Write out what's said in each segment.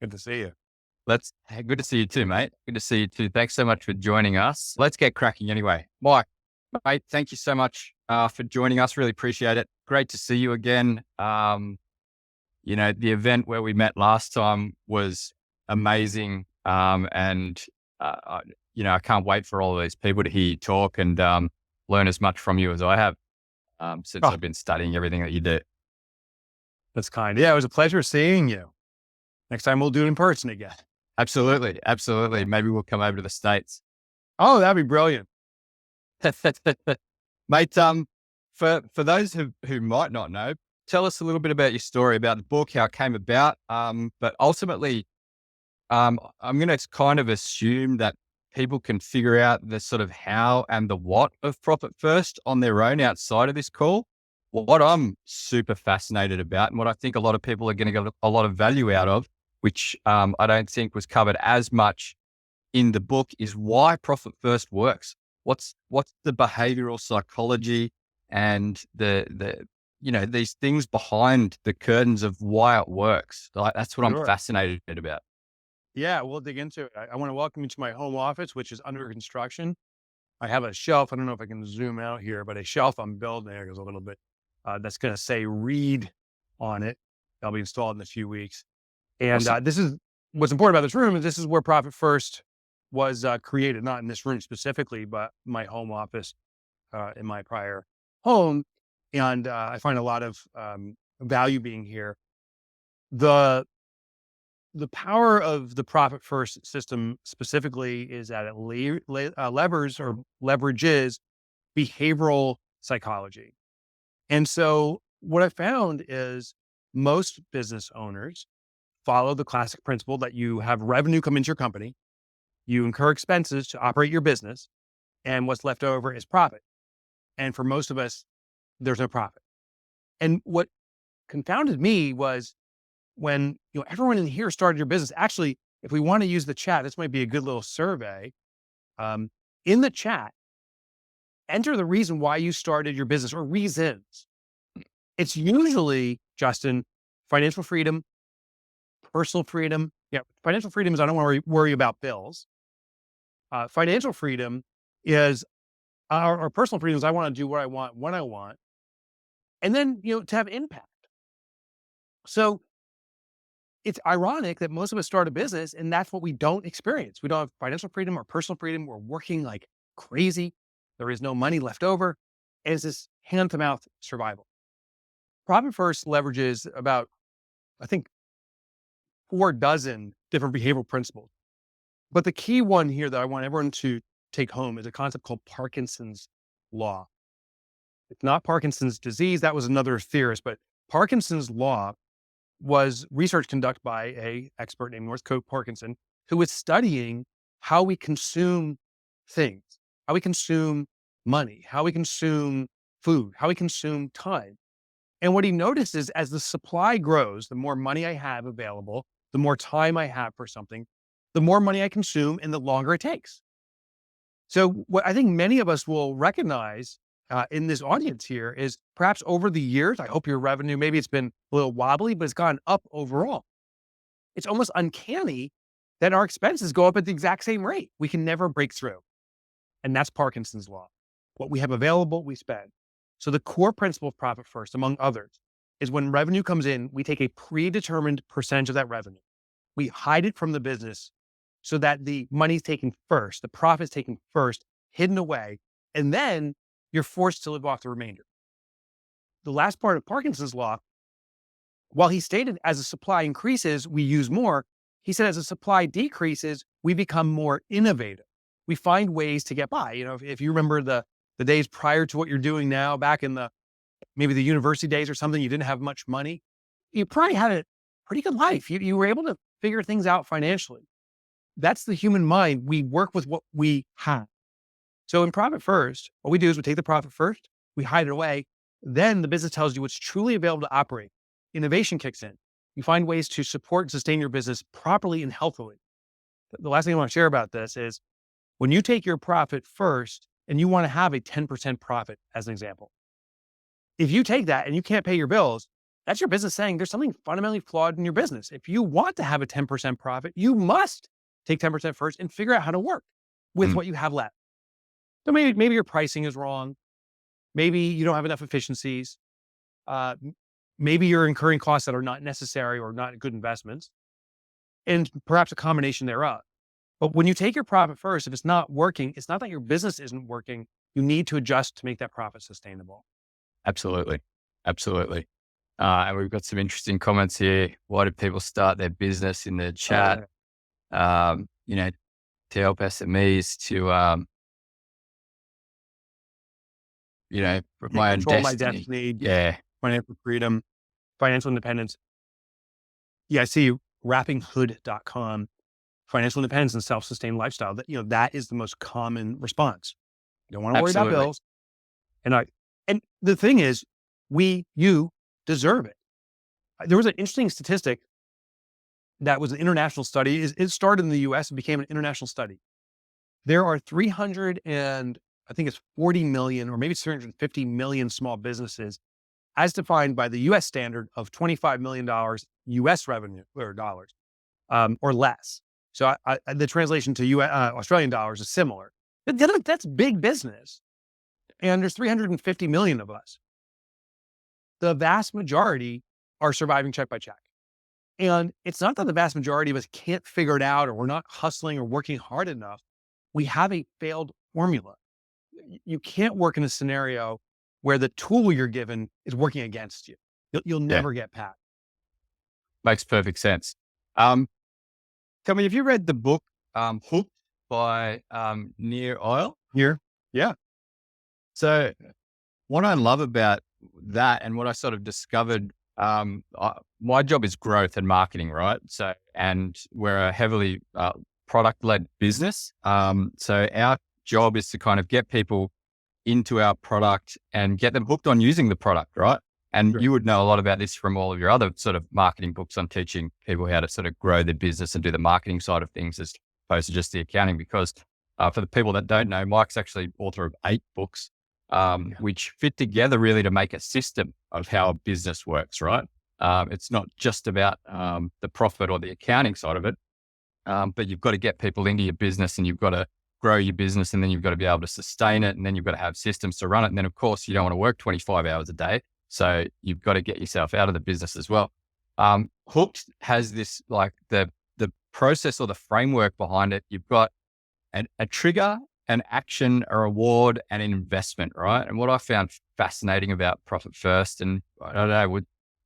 Good to see you. Hey, good to see you too, mate. Good to see you too. Thanks so much for joining us. Let's get cracking anyway. Mike, mate, thank you so much for joining us. Really appreciate it. Great to see you again. The event where we met last time was amazing. I can't wait for all of these people to hear you talk and learn as much from you as I have since Oh, I've been studying everything that you do. that's kind. Yeah, it was a pleasure seeing you. Next time we'll do it in person again. Absolutely. Absolutely. Maybe we'll come over to the States. Oh, that'd be brilliant. Mate, for those who might not know, tell us a little bit about your story, about the book, how it came about. But ultimately, I'm going to kind of assume that people can figure out the sort of how and the what of Profit First on their own outside of this call. What I'm super fascinated about, and what I think a lot of people are going to get a lot of value out of, which I don't think was covered as much in the book, is why Profit First works. What's the behavioral psychology and these things behind the curtains of why it works. Like, that's what I'm Sure. fascinated about. Yeah, we'll dig into it. I want to welcome you to my home office, which is under construction. I have a shelf. I don't know if I can zoom out here, but a shelf I'm building there goes a little bit. That's going to say "read" on it. That'll be installed in a few weeks. And Awesome. this is what's important about this room is this is where Profit First was created, not in this room specifically, but my home office in my prior home. And I find a lot of value being here. The the power of the Profit First system specifically is that it levers or leverages behavioral psychology. And so what I found is most business owners follow the classic principle that you have revenue come into your company, you incur expenses to operate your business, and what's left over is profit. And for most of us, there's no profit. And what confounded me was when everyone in here started your business. Actually, if we want to use the chat, this might be a good little survey. In the chat, enter the reason why you started your business or reasons. It's usually, Justin, financial freedom, personal freedom. Yeah, financial freedom is I don't want to worry about bills. Financial freedom is our personal freedom is I want to do what I want when I want, and then to have impact. So it's ironic that most of us start a business and that's what we don't experience. We don't have financial freedom or personal freedom. We're working like crazy. There is no money left over. And it's this hand to mouth survival. Profit First leverages about, I think, 4 dozen different behavioral principles. But the key one here that I want everyone to take home is a concept called Parkinson's law. It's not Parkinson's disease. That was another theorist, but Parkinson's law was research conducted by a expert named Northcote Parkinson, who was studying how we consume things, how we consume money, how we consume food, how we consume time. And what he noticed is as the supply grows, the more money I have available, the more time I have for something, the more money I consume and the longer it takes. So what I think many of us will recognize in this audience here is perhaps over the years, I hope your revenue, maybe it's been a little wobbly, but it's gone up overall. It's almost uncanny that our expenses go up at the exact same rate. We can never break through. And that's Parkinson's law. What we have available, we spend. So the core principle of Profit First, among others, is when revenue comes in, we take a predetermined percentage of that revenue. We hide it from the business so that the money's taken first, the profit's taken first, hidden away, and then you're forced to live off the remainder. The last part of Parkinson's law, while he stated as the supply increases, we use more, he said as the supply decreases, we become more innovative. We find ways to get by. If you remember the days prior to what you're doing now, back in maybe the university days or something, you didn't have much money. You probably had a pretty good life. You were able to figure things out financially. That's the human mind. We work with what we have. So in Profit First, what we do is we take the profit first, we hide it away. Then the business tells you what's truly available to operate. Innovation kicks in. You find ways to support and sustain your business properly and healthily. The last thing I want to share about this is when you take your profit first and you want to have a 10% profit as an example, if you take that and you can't pay your bills, That's your business saying there's something fundamentally flawed in your business. If you want to have a 10% profit, you must take 10% first and figure out how to work with Mm, what you have left. So maybe your pricing is wrong. Maybe you don't have enough efficiencies. Maybe you're incurring costs that are not necessary or not good investments, and perhaps a combination thereof. But when you take your profit first, if it's not working, it's not that your business isn't working. You need to adjust to make that profit sustainable. absolutely. Absolutely. And we've got some interesting comments here. Why do people start their business in the chat? Yeah. You know, to help SMEs to, my own Control my destiny. destiny, Yeah. financial freedom, financial independence. Yeah, I see you. Wrappinghood.com, financial independence and self-sustained lifestyle. That is the most common response. You don't want to worry about Absolutely. bills. And the thing is, you deserve it. There was an interesting statistic that was an international study. It started in the US and became an international study. There are 300 and I think it's 40 million or maybe it's 350 million small businesses as defined by the US standard of $25 million US revenue or dollars, or less. So the translation to Australian dollars is similar. That's big business. And there's 350 million of us. The vast majority are surviving check by check. And it's not that the vast majority of us can't figure it out or we're not hustling or working hard enough. We have a failed formula. You can't work in a scenario where the tool you're given is working against you. You'll Yeah. never get past. Makes perfect sense. Tell me, have you read the book, Hooked by, Near Oil? Here. Yeah. So what I love about that and what I sort of discovered, my job is growth and marketing, right? So, and we're a heavily product led business. So our job is to kind of get people into our product and get them hooked on using the product, right? And Sure. you would know a lot about this from all of your other sort of marketing books on teaching people how to sort of grow their business and do the marketing side of things as opposed to just the accounting. Because for the people that don't know, Mike's actually author of 8 books, which fit together really to make a system of how a business works, right? It's not just about the profit or the accounting side of it, but you've got to get people into your business and you've got to grow your business and then you've got to be able to sustain it and then you've got to have systems to run it. And then of course you don't want to work 25 hours a day. So you've got to get yourself out of the business as well. Hooked has this like the process or the framework behind it. You've got a trigger, an action, a reward, and an investment, right? And what I found fascinating about Profit First, and I don't know,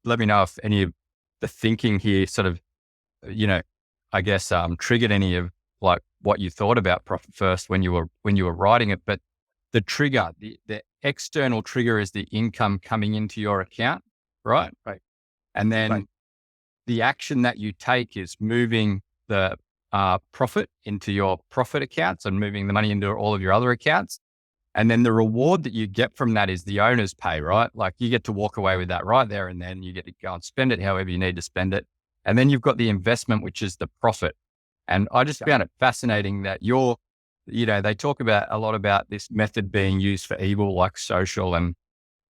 let me know if any of the thinking here sort of, I guess, triggered any of like what you thought about Profit First when you were writing it. But the trigger, the external trigger is the income coming into your account, right? Right. And then Right. the action that you take is moving the profit into your profit accounts and moving the money into all of your other accounts. And then the reward that you get from that is the owner's pay, right? Like you get to walk away with that right there and then you get to go and spend it however you need to spend it. And then you've got the investment, which is the profit. And I just found it fascinating that they talk about a lot about this method being used for evil, like social and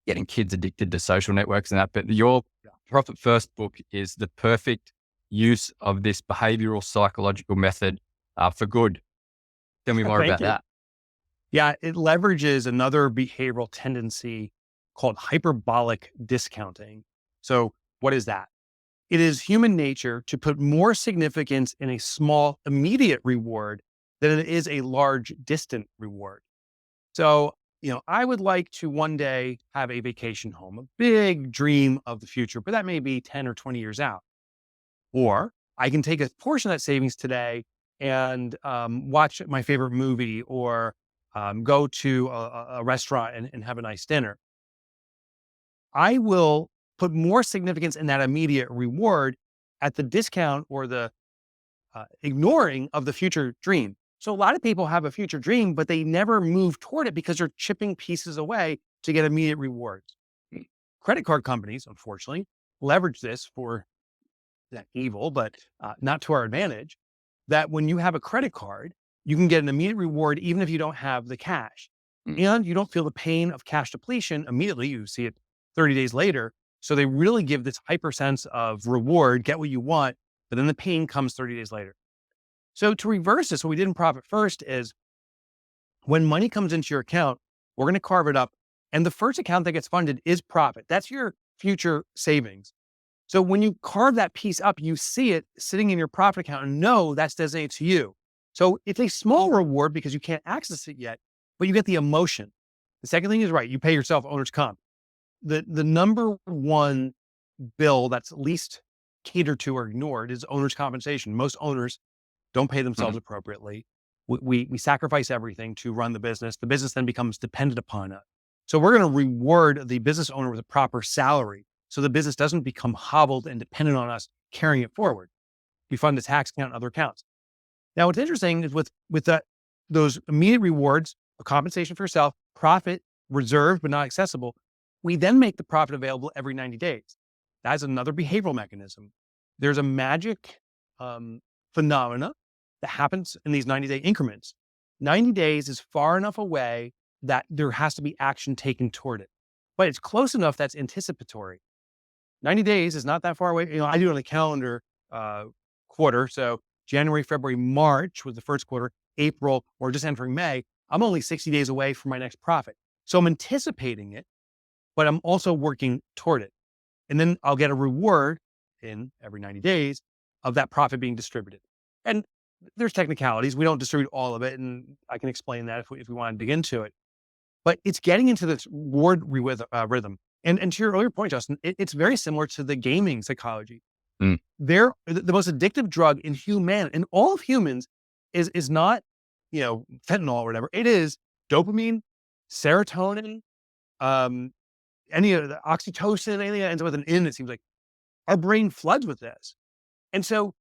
getting kids addicted to social networks and that. But your Profit First book is the perfect use of this behavioral psychological method for good. Tell me more Thank about you. that. Yeah, it leverages another behavioral tendency called hyperbolic discounting. So, what is that? It is human nature to put more significance in a small, immediate reward than it is a large, distant reward. So, I would like to one day have a vacation home, a big dream of the future, but that may be 10 or 20 years out. Or I can take a portion of that savings today and watch my favorite movie or go to a restaurant and have a nice dinner. I will put more significance in that immediate reward at the discount or the ignoring of the future dream. So a lot of people have a future dream, but they never move toward it because they're chipping pieces away to get immediate rewards. Credit card companies, unfortunately, leverage this for that evil, but not to our advantage, that when you have a credit card, you can get an immediate reward even if you don't have the cash. Mm. And you don't feel the pain of cash depletion immediately. You see it 30 days later. So they really give this hyper sense of reward, get what you want, but then the pain comes 30 days later. So to reverse this, what we did in Profit First is when money comes into your account, we're going to carve it up. And the first account that gets funded is profit. That's your future savings. So when you carve that piece up, you see it sitting in your profit account and know that's designated to you. So it's a small reward because you can't access it yet, but you get the emotion. The second thing is right. You pay yourself owner's comp. The number one bill that's least catered to or ignored is owner's compensation. Most owners don't pay themselves appropriately. We sacrifice everything to run the business. The business then becomes dependent upon us. So we're going to reward the business owner with a proper salary so the business doesn't become hobbled and dependent on us carrying it forward. We fund the tax account and other accounts. Now, what's interesting is with those immediate rewards of compensation for yourself, profit reserved but not accessible, we then make the profit available every 90 days. That's another behavioral mechanism. There's a magic phenomena that happens in these 90-day increments. 90 days is far enough away that there has to be action taken toward it, but it's close enough that's anticipatory. 90 days is not that far away. I do it on a calendar quarter. So January, February, March was the first quarter, April, or just entering May. I'm only 60 days away from my next profit. So I'm anticipating it, but I'm also working toward it. And then I'll get a reward in every 90 days of that profit being distributed. And there's technicalities. We don't distribute all of it. And I can explain that if we want to dig into it. But it's getting into this reward rhythm. And to your earlier point, Justin, it's very similar to the gaming psychology. They're the most addictive drug in all of humans is not, fentanyl or whatever. It is dopamine, serotonin, any of the oxytocin, anything that ends with an "in," it seems like our brain floods with this. And so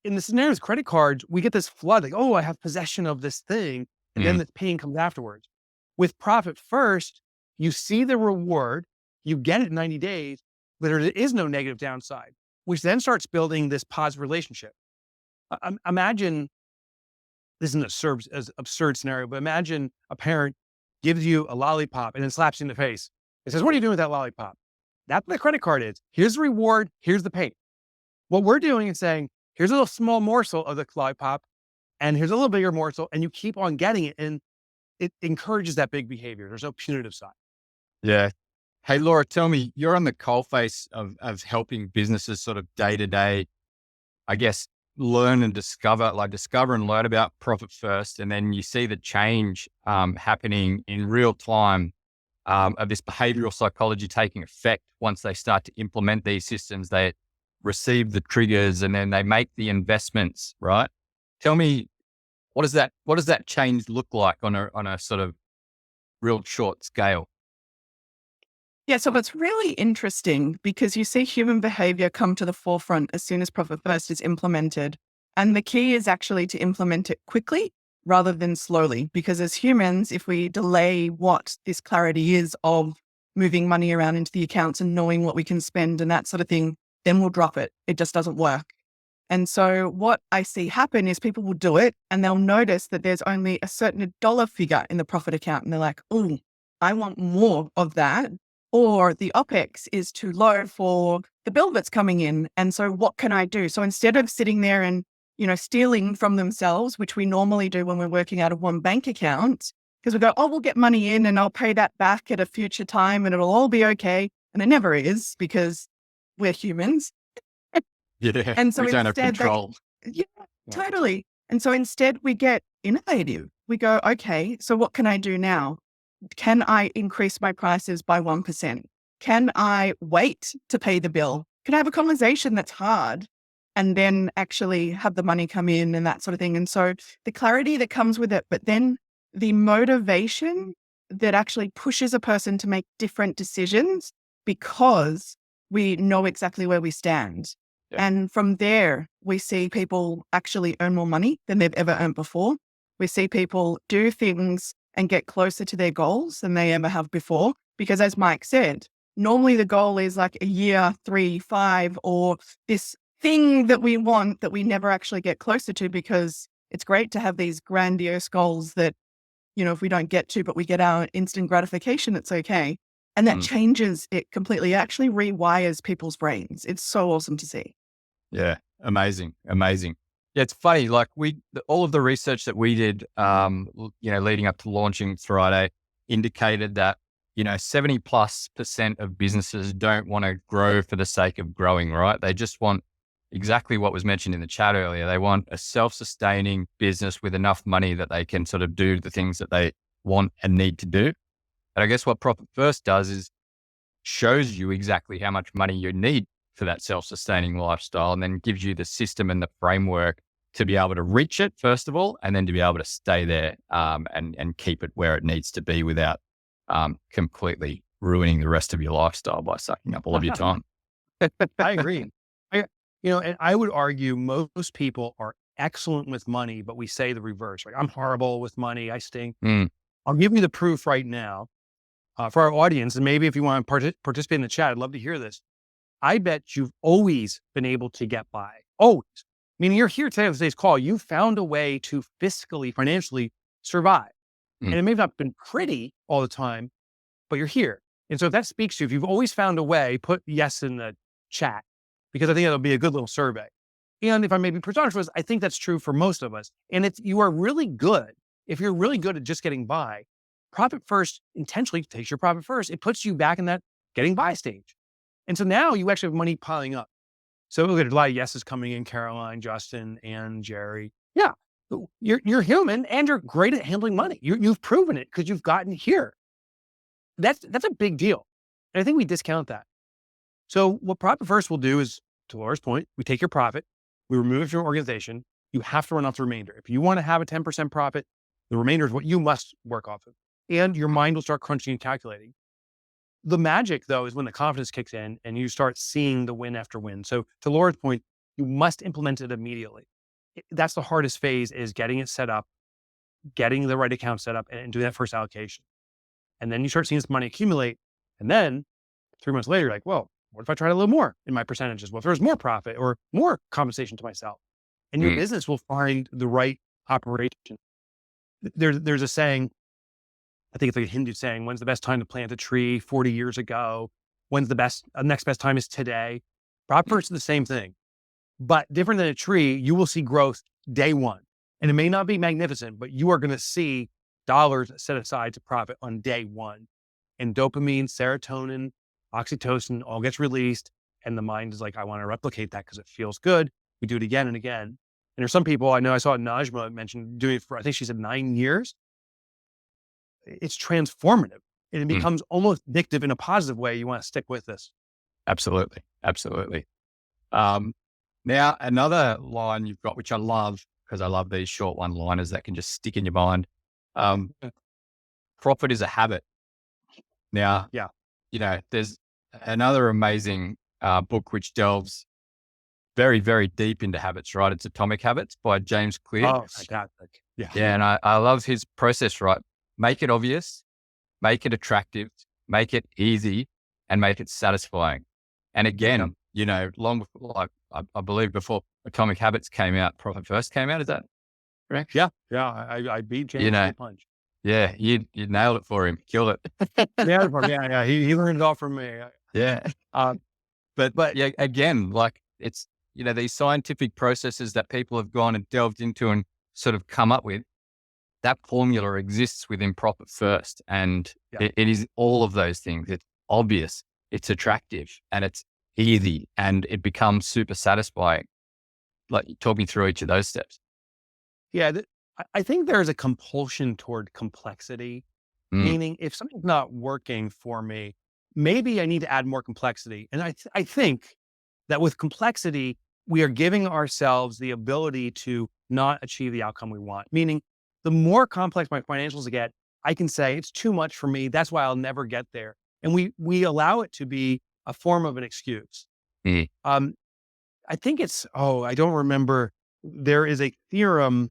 in the scenario with credit cards, we get this flood, like, oh, I have possession of this thing. And then the pain comes afterwards. With Profit First, you see the reward, you get it in 90 days, but there is no negative downside, which then starts building this positive relationship. Imagine, this is an absurd scenario, but imagine a parent gives you a lollipop and then slaps you in the face. It says, what are you doing with that lollipop? That's what the credit card is. Here's the reward. Here's the pain. What we're doing is saying, here's a little small morsel of the lollipop, and here's a little bigger morsel, and you keep on getting it. And it encourages that big behavior. There's no punitive side. Yeah. Hey, Laura, tell me, you're on the coalface of helping businesses sort of day to day, I guess, learn and discover and learn about Profit First. And then you see the change happening in real time of this behavioral psychology taking effect. Once they start to implement these systems, they receive the triggers and then they make the investments, right? Tell me, what does that change look like on a sort of real short scale? Yeah, so it's really interesting because you see human behavior come to the forefront as soon as Profit First is implemented. And the key is actually to implement it quickly rather than slowly, because as humans, if we delay what this clarity is of moving money around into the accounts and knowing what we can spend and that sort of thing, then we'll drop it. It just doesn't work. And so what I see happen is people will do it and they'll notice that there's only a certain dollar figure in the profit account. And they're like, oh, I want more of that. Or the OPEX is too low for the bill that's coming in. And so what can I do? So instead of sitting there and, stealing from themselves, which we normally do when we're working out of one bank account, because we go, oh, we'll get money in and I'll pay that back at a future time and it'll all be okay. And it never is because we're humans. Yeah, and so we don't have control. Yeah, totally. And so instead we get innovative. We go, okay, so what can I do now? Can I increase my prices by 1%? Can I wait to pay the bill? Can I have a conversation that's hard and then actually have the money come in and that sort of thing? And so the clarity that comes with it, but then the motivation that actually pushes a person to make different decisions because we know exactly where we stand. Yeah. And from there, we see people actually earn more money than they've ever earned before. We see people do things and get closer to their goals than they ever have before. Because as Mike said, normally the goal is like a year, 3, 5, or this thing that we want that we never actually get closer to, because it's great to have these grandiose goals that, if we don't get to, but we get our instant gratification, it's okay. And that changes it completely. It actually rewires people's brains. It's so awesome to see. Yeah. Amazing. Amazing. Yeah. It's funny. Like all of the research that we did, leading up to launching Thriday indicated that, 70+% of businesses don't want to grow for the sake of growing, right? They just want exactly what was mentioned in the chat earlier. They want a self-sustaining business with enough money that they can sort of do the things that they want and need to do. And I guess what Profit First does is shows you exactly how much money you need for that self-sustaining lifestyle, and then gives you the system and the framework to be able to reach it, first of all, and then to be able to stay there and keep it where it needs to be without completely ruining the rest of your lifestyle by sucking up all of your time. I agree. And I would argue most people are excellent with money, but we say the reverse. Like, I'm horrible with money. I stink. I'll give you the proof right now for our audience. And maybe if you want to participate in the chat, I'd love to hear this. I bet you've always been able to get by. Always. Meaning you're here today on today's call. You found a way to fiscally, financially survive. And it may have not been pretty all the time, but you're here. And so if that speaks to you, if you've always found a way, put yes in the chat, because I think that'll be a good little survey. And if I may be presumptuous, I think that's true for most of us. And you are really good. If you're really good at just getting by, Profit First intentionally takes your profit first. It puts you back in that getting by stage. And so now you actually have money piling up. So look at a lot of yeses coming in, Caroline, Justin, and Jerry. Yeah, you're human and you're great at handling money. You've proven it because you've gotten here. That's a big deal. And I think we discount that. So what Profit First will do is, to Laura's point, we take your profit, we remove it from your organization. You have to run off the remainder. If you want to have a 10% profit, the remainder is what you must work off of. And your mind will start crunching and calculating. The magic, though, is when the confidence kicks in and you start seeing the win after win. So to Laura's point, you must implement it immediately. That's the hardest phase, is getting it set up, getting the right account set up, and doing that first allocation. And then you start seeing this money accumulate. And then 3 months later, you're like, well, what if I tried a little more in my percentages? Well, if there's more profit or more compensation to myself, and your business will find the right operation. There's a saying, I think it's like a Hindu saying, when's the best time to plant a tree? 40 years ago. When's the next best time is today. Profit First is the same thing, but different than a tree, you will see growth day one. And it may not be magnificent, but you are going to see dollars set aside to profit on day one. And dopamine, serotonin, oxytocin all gets released. And the mind is like, I want to replicate that because it feels good. We do it again and again. And there's some people, I know I saw Najma mention doing it for, I think she said 9 years. It's transformative. And it becomes almost addictive in a positive way. You want to stick with this. Absolutely. Absolutely. Now, another line you've got, which I love, because I love these short one-liners that can just stick in your mind. Profit is a habit. Now, there's another amazing book which delves very, very deep into habits, right? It's Atomic Habits by James Clear. Oh, fantastic. Yeah. Yeah. And I love his process, right? Make it obvious, make it attractive, make it easy, and make it satisfying. And again, long before, I believe before Atomic Habits came out, Profit First came out. Is that correct? Yeah. Yeah. I beat James to the punch. Yeah. You nailed it for him. Killed it. Yeah. He learned it all from me. Yeah. But yeah, again, like it's, these scientific processes that people have gone and delved into and sort of come up with, that formula exists within Profit First. And it is all of those things. It's obvious, it's attractive, and it's easy, and it becomes super satisfying. Like, talk me through each of those steps. Yeah. I think there's a compulsion toward complexity, meaning if something's not working for me, maybe I need to add more complexity. And I think that with complexity, we are giving ourselves the ability to not achieve the outcome we want. Meaning, the more complex my financials get, I can say it's too much for me. That's why I'll never get there. And we allow it to be a form of an excuse. I think I don't remember. There is a theorem.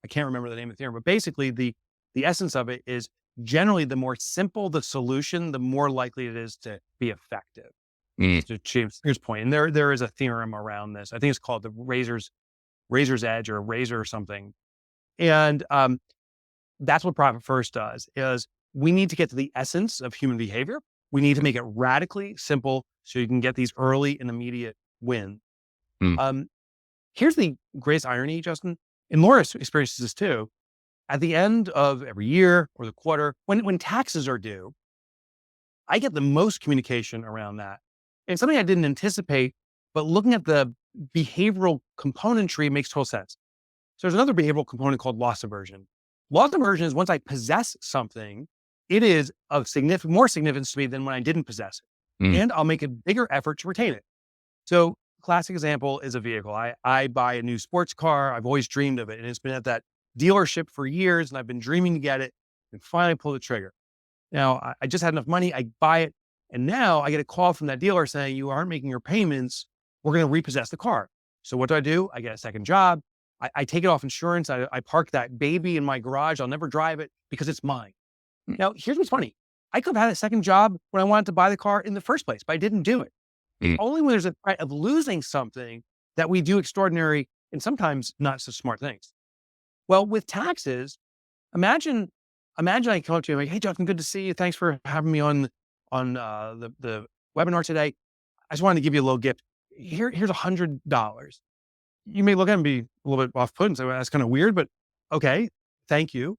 I can't remember the name of the theorem, but basically the essence of it is generally the more simple the solution, the more likely it is to be effective. To achieve your point. And there is a theorem around this. I think it's called the razor's edge or razor or something. And that's what Profit First does, is we need to get to the essence of human behavior. We need to make it radically simple so you can get these early and immediate wins. Mm. Here's the greatest irony, Justin, and Laura experiences this too. At the end of every year or the quarter, when taxes are due, I get the most communication around that. It's something I didn't anticipate, but looking at the behavioral componentry makes total sense. So there's another behavioral component called loss aversion. Loss aversion is once I possess something, it is of more significance to me than when I didn't possess it. Mm. And I'll make a bigger effort to retain it. So classic example is a vehicle. I buy a new sports car. I've always dreamed of it. And it's been at that dealership for years and I've been dreaming to get it and finally pull the trigger. Now I just had enough money. I buy it. And now I get a call from that dealer saying, you aren't making your payments. We're going to repossess the car. So what do? I get a second job. I take it off insurance. I park that baby in my garage. I'll never drive it because it's mine. Now, here's what's funny. I could have had a second job when I wanted to buy the car in the first place, but I didn't do it. Mm. Only when there's a threat of losing something that we do extraordinary and sometimes not so smart things. Well, with taxes, imagine I come up to you like, hey, Justin, good to see you. Thanks for having me on the webinar today. I just wanted to give you a little gift. Here's $100. You may look at it and be a little bit off-put and say, well, that's kind of weird, but okay, thank you.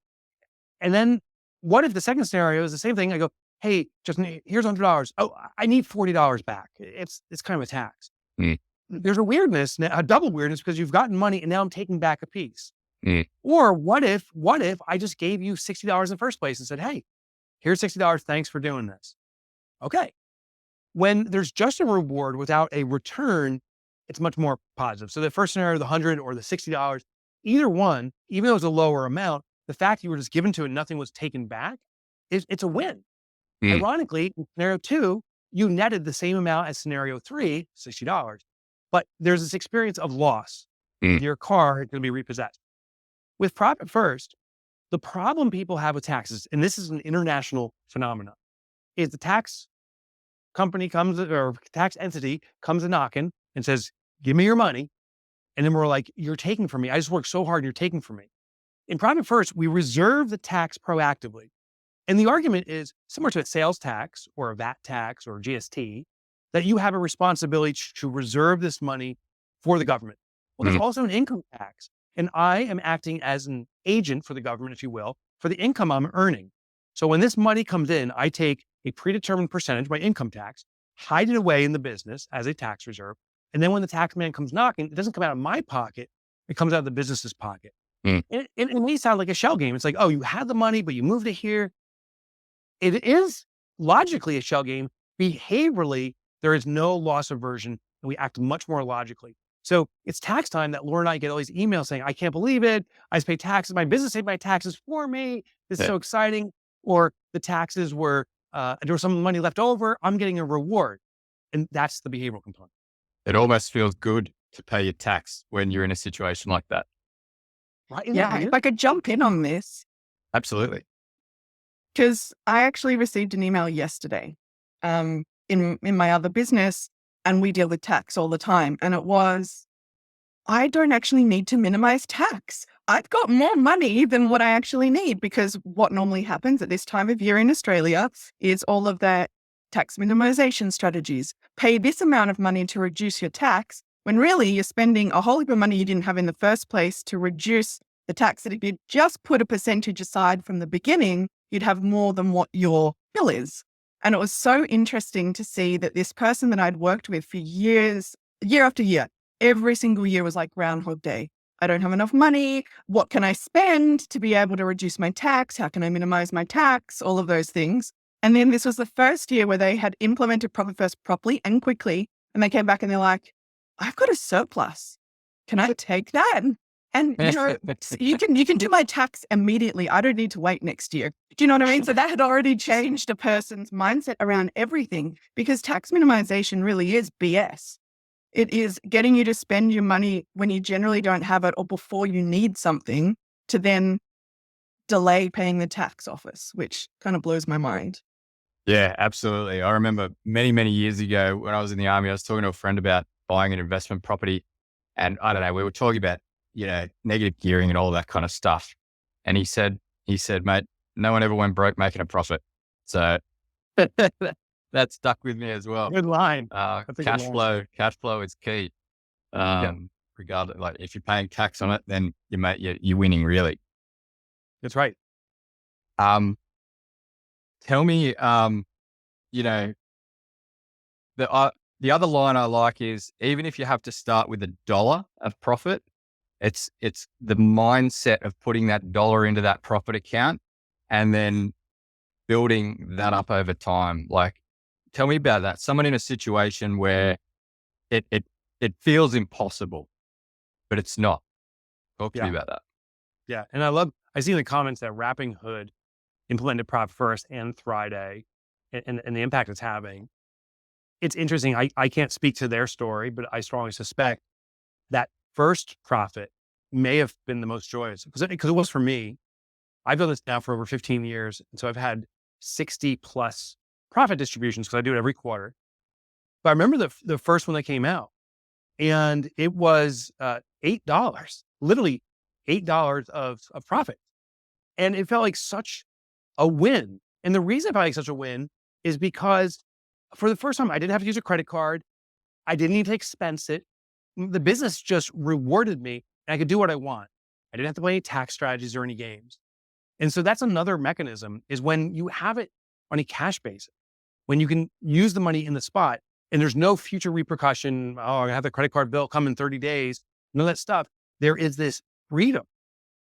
And then what if the second scenario is the same thing? I go, hey, Justin, here's $100. Oh, I need $40 back. It's kind of a tax. Mm. There's a weirdness, a double weirdness, because you've gotten money and now I'm taking back a piece. Mm. Or what if I just gave you $60 in the first place and said, hey, here's $60. Thanks for doing this. Okay. When there's just a reward without a return, it's much more positive. So the first scenario, the 100 or the $60, either one, even though it's a lower amount, the fact you were just given to it and nothing was taken back, it's a win. Mm. Ironically, in scenario 2, you netted the same amount as scenario 3, $60, but there's this experience of loss. Mm. Your car is going to be repossessed. With Profit First, the problem people have with taxes, and this is an international phenomenon, is the tax company tax entity comes a knocking and says, give me your money. And then we're like, you're taking from me. I just worked so hard and you're taking from me. In Profit First, we reserve the tax proactively. And the argument is similar to a sales tax or a VAT tax or GST, that you have a responsibility to reserve this money for the government. Well, there's also an income tax. And I am acting as an agent for the government, if you will, for the income I'm earning. So when this money comes in, I take a predetermined percentage, my income tax, hide it away in the business as a tax reserve. And then when the tax man comes knocking, it doesn't come out of my pocket. It comes out of the business's pocket. Mm. And it may sound like a shell game. It's like, oh, you had the money, but you moved it here. It is logically a shell game. Behaviorally, there is no loss aversion, and we act much more logically. So it's tax time that Laura and I get all these emails saying, I can't believe it. I just pay taxes. My business paid my taxes for me. This is so exciting. Or the taxes were, there was some money left over. I'm getting a reward. And that's the behavioral component. It almost feels good to pay your tax when you're in a situation like that. Right? Yeah, if I could jump in on this, Absolutely. because I actually received an email yesterday in my other business, and we deal with tax all the time. And it was, I don't actually need to minimize tax. I've got more money than what I actually need, because what normally happens at this time of year in Australia is all of that tax minimization strategies. Pay this amount of money to reduce your tax, when really you're spending a whole heap of money you didn't have in the first place to reduce the tax. That if you just put a percentage aside from the beginning, you'd have more than what your bill is. And it was so interesting to see that this person that I'd worked with for years, year after year, every single year was like Groundhog Day. I don't have enough money. What can I spend to be able to reduce my tax? How can I minimize my tax? All of those things. And then this was the first year where they had implemented Profit First properly and quickly. And they came back and they're like, I've got a surplus. Can I take that? And you can do my tax immediately. I don't need to wait next year. Do you know what I mean? So that had already changed a person's mindset around everything, because tax minimization really is BS. It is getting you to spend your money when you generally don't have it or before you need something, to then delay paying the tax office, which kind of blows my mind. Yeah, absolutely. I remember many, many years ago when I was in the army, I was talking to a friend about buying an investment property. And I don't know, we were talking about, negative gearing and all that kind of stuff. And he said, mate, no one ever went broke making a profit. So that stuck with me as well. Good line. That's a good line. Cash flow is key. Yeah, Regardless, like if you're paying tax on it, then you're winning really. that's right. Tell me, you know, the other line I like is, even if you have to start with $1 of profit, it's the mindset of putting that dollar into that profit account and then building that up over time. Like, tell me about that. Someone in a situation where it feels impossible, but it's not. Talk to me Yeah. about that. Yeah. And I see in the comments that Wrapping Hood implemented Prop First and Thriday and the impact it's having. It's interesting. I can't speak to their story, but I strongly suspect that first profit may have been the most joyous because it was for me. I've done this now for over 15 years. And so I've had 60 plus profit distributions because I do it every quarter. But I remember the first one that came out and it was $8, literally $8 of profit. And it felt like such a win. And the reason it felt like such a win is because for the first time, I didn't have to use a credit card. I didn't need to expense it. The business just rewarded me and I could do what I want. I didn't have to play any tax strategies or any games. And so that's another mechanism is when you have it on a cash basis, when you can use the money in the spot and there's no future repercussion. Oh, I have the credit card bill come in 30 days, none of that stuff. There is this freedom.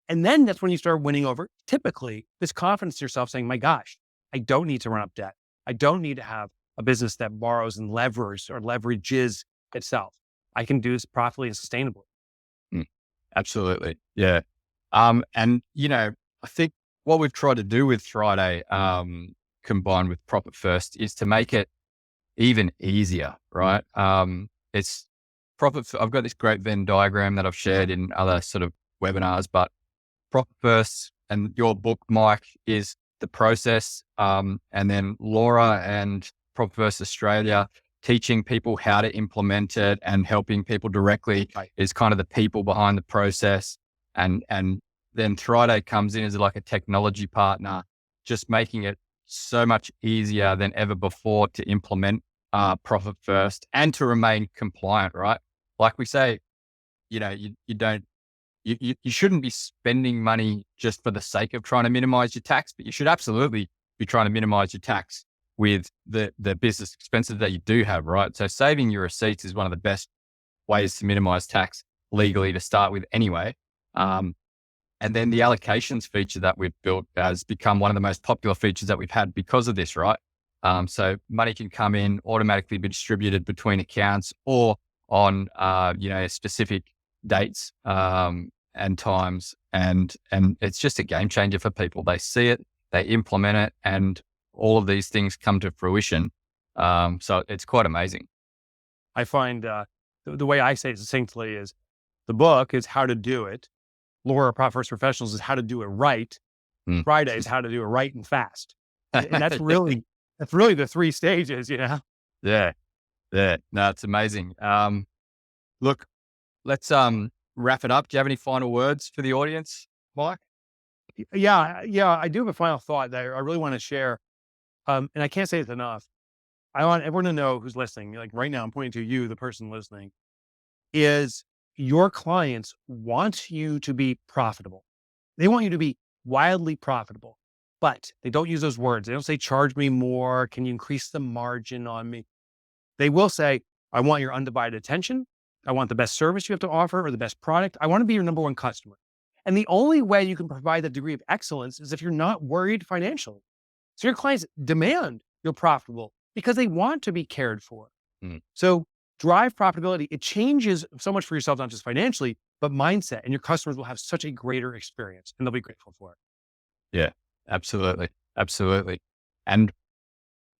And then that's when you start winning over typically this confidence in yourself saying, my gosh, I don't need to run up debt. I don't need to have a business that borrows and leverages itself. I can do this profitably and sustainably. Absolutely. Yeah. And I think what we've tried to do with Thriday, combined with Profit First, is to make it even easier, right? It's profit. I've got this great Venn diagram that I've shared in other sort of webinars, but Profit First and your book, Mike, is the process. And then Laura and Profit First Australia teaching people how to implement it and helping people directly is kind of the people behind the process. And then Thriday comes in as like a technology partner, just making it so much easier than ever before to implement Profit First and to remain compliant, right? Like we say, you shouldn't be spending money just for the sake of trying to minimize your tax, but you should absolutely be trying to minimize your tax with the business expenses that you do have, right? So saving your receipts is one of the best ways to minimize tax legally to start with anyway. And then the allocations feature that we've built has become one of the most popular features that we've had because of this, right? So money can come in, automatically be distributed between accounts or on, specific dates and times. And it's just a game changer for people. They see it, they implement it, and all of these things come to fruition. So it's quite amazing. I find the way I say it succinctly is the book is how to do it. Laura, Profit First Professionals, is how to do it right. Thriday is how to do it right and fast. And that's really the 3 stages, Yeah. No, it's amazing. Look, let's wrap it up. Do you have any final words for the audience, Mike? Yeah. I do have a final thought that I really want to share. And I can't say it enough. I want everyone to know who's listening, like right now, I'm pointing to you, the person listening, is your clients want you to be profitable. They want you to be wildly profitable, but they don't use those words. They don't say, charge me more. Can you increase the margin on me? They will say, I want your undivided attention. I want the best service you have to offer or the best product. I want to be your number one customer. And the only way you can provide that degree of excellence is if you're not worried financially. So your clients demand you're profitable because they want to be cared for. So drive profitability. It changes so much for yourself, not just financially, but mindset. And your customers will have such a greater experience and they'll be grateful for it. Yeah, absolutely. Absolutely. And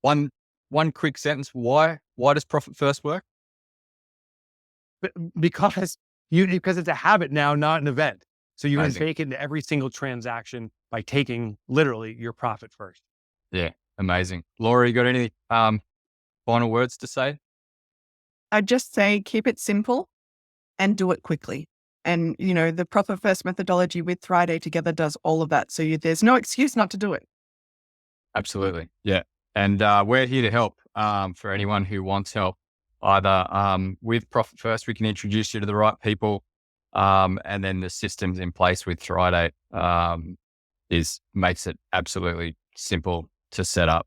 one quick sentence, why does Profit First work? Because it's a habit now, not an event. So you can Amazing. take it into every single transaction by taking literally your profit first. Yeah, amazing. Laura, you got any final words to say? I'd just say keep it simple and do it quickly. And, the Profit First methodology with Thriday together does all of that. So there's no excuse not to do it. Absolutely. Yeah. And we're here to help for anyone who wants help. Either with Profit First, we can introduce you to the right people. And then the systems in place with Thriday makes it absolutely simple to set up.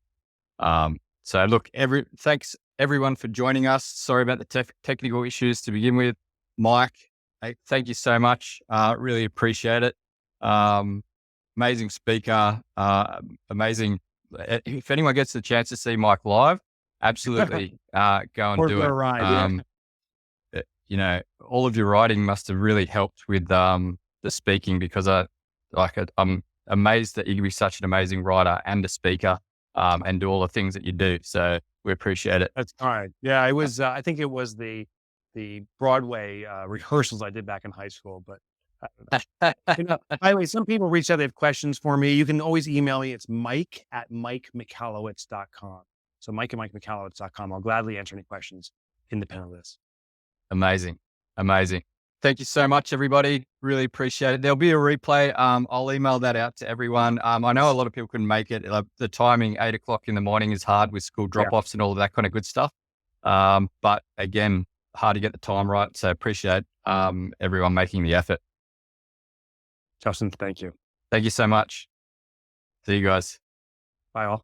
So look, thanks everyone for joining us. Sorry about the technical issues to begin with. Mike, thank you so much. Really appreciate it. Amazing speaker. Amazing. If anyone gets the chance to see Mike live, absolutely go and do it. Ride, All of your writing must have really helped with the speaking, because I'm amazed that you can be such an amazing writer and a speaker and do all the things that you do. So we appreciate it. That's all right. Yeah, it was. I think it was the Broadway rehearsals I did back in high school. But by the way, some people reach out. They have questions for me. You can always email me. It's Mike@MikeMichalowicz.com. So Mike@MikeMichalowicz.com. I'll gladly answer any questions independent of this. Amazing. Thank you so much, everybody. Really appreciate it. There'll be a replay. I'll email that out to everyone. I know a lot of people couldn't make it. The timing, 8:00 in the morning, is hard with school drop-offs and all of that kind of good stuff. But again, hard to get the time right. So appreciate everyone making the effort. Justin, thank you. Thank you so much. See you guys. Bye all.